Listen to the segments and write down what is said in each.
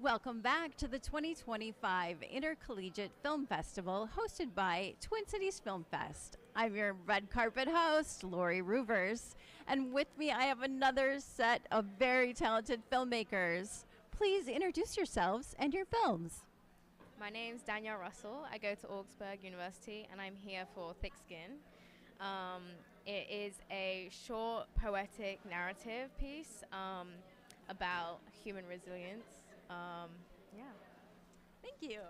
Welcome back to the 2025 Intercollegiate Film Festival hosted by Twin Cities Film Fest. I'm your red carpet host, Lori Roovers, and with me I have another set of very talented filmmakers. Please introduce yourselves and your films. My name's Danielle Russell. I go to Augsburg University and I'm here for Thick Skin. It is a short poetic narrative piece about human resilience. Thank you.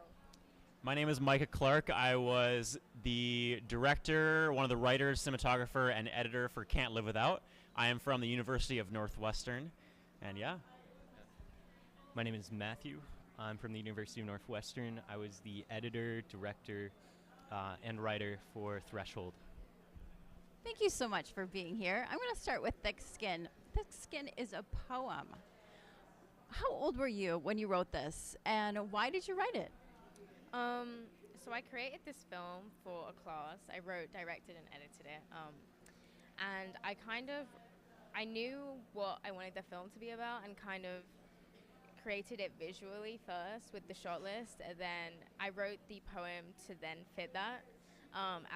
My name is Micah Clark. I was the director, one of the writers, cinematographer, and editor for Can't Live Without. I am from the University of Northwestern, and yeah. My name is Matthew. I'm from the University of Northwestern. I was the editor, director, and writer for Threshold. Thank you so much for being here. I'm going to start with Thick Skin. Thick Skin is a poem. How old were you when you wrote this, and why did you write it? So I created this film for a class. I wrote, directed, and edited it. And I knew what I wanted the film to be about and kind of created it visually first with the shot list, and then I wrote the poem to then fit that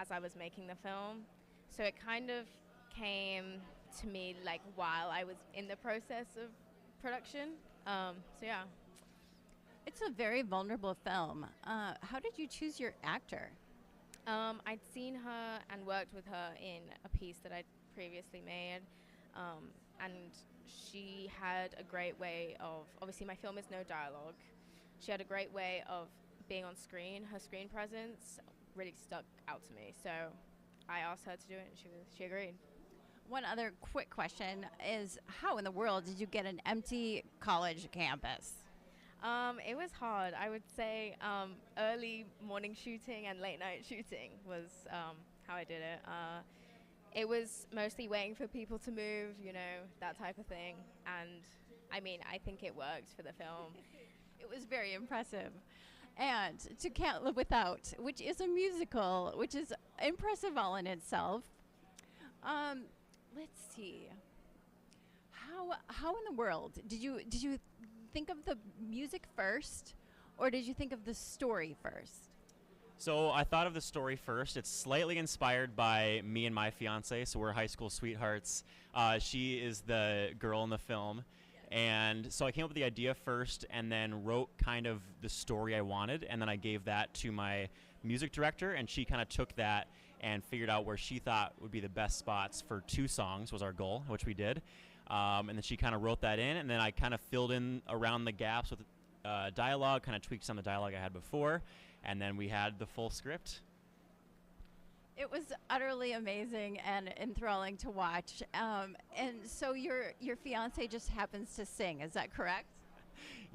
as I was making the film. So it kind of came to me like while I was in the process of production. Yeah. It's a very vulnerable film. How did you choose your actor? I'd seen her and worked with her in a piece that I'd previously made, and she had a great way of, obviously my film is no dialogue, she had a great way of being on screen. Her screen presence really stuck out to me, so I asked her to do it and she agreed. One other quick question is, how in the world did you get an empty college campus? It was hard. I would say early morning shooting and late night shooting was how I did it. It was mostly waiting for people to move, that type of thing. And I mean, I think it worked for the film. It was very impressive. And to Can't Live Without, which is a musical, which is impressive all in itself. Let's see. How in the world did you think of the music first, or did you think of the story first? So I thought of the story first. It's slightly inspired by me and my fiance, so we're high school sweethearts. She is the girl in the film. And so I came up with the idea first and then wrote kind of the story I wanted, and then I gave that to my music director, and she kind of took that and figured out where she thought would be the best spots for 2 songs was our goal, which we did. And then she kind of wrote that in, and then I kind of filled in around the gaps with dialogue, kind of tweaked some of the dialogue I had before, and then we had the full script. It was utterly amazing and enthralling to watch. And so your fiance just happens to sing, is that correct?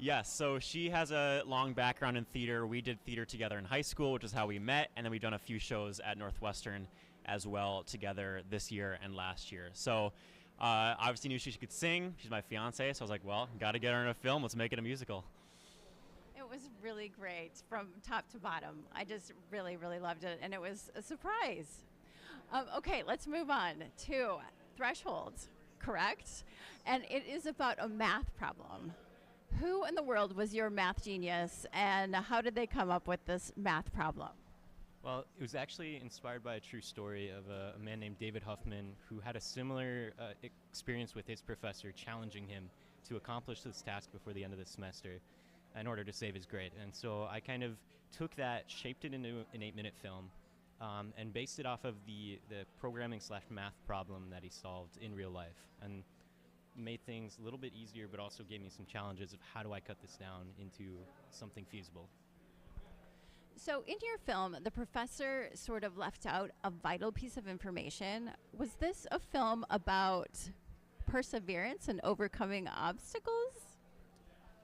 Yes, so she has a long background in theater. We did theater together in high school, which is how we met, and then we've done a few shows at Northwestern as well together this year and last year. So obviously knew she could sing. She's my fiance, so I was like, well, got to get her in a film. Let's make it a musical. It was really great from top to bottom. I just really, really loved it, and it was a surprise. Okay, let's move on to Threshold, correct? And it is about a math problem. Who in the world was your math genius, and how did they come up with this math problem? Well, it was actually inspired by a true story of a man named David Huffman who had a similar experience with his professor challenging him to accomplish this task before the end of the semester in order to save his grade. And so I kind of took that, shaped it into an 8-minute film, and based it off of the programming/math problem that he solved in real life, and made things a little bit easier, but also gave me some challenges of how do I cut this down into something feasible. So in your film, the professor sort of left out a vital piece of information. Was this a film about perseverance and overcoming obstacles?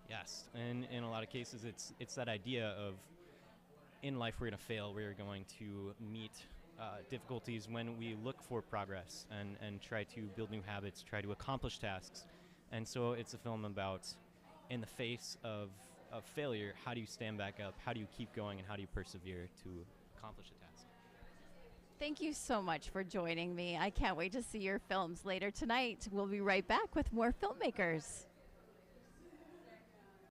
Yes, and in a lot of cases, it's that idea of in life we're going to fail, we're going to meet difficulties when we look for progress and try to build new habits, try to accomplish tasks. And so it's a film about, in the face of failure, how do you stand back up, how do you keep going, and how do you persevere to accomplish a task? Thank you so much for joining me. I can't wait to see your films later tonight. We'll be right back with more Filmmakers.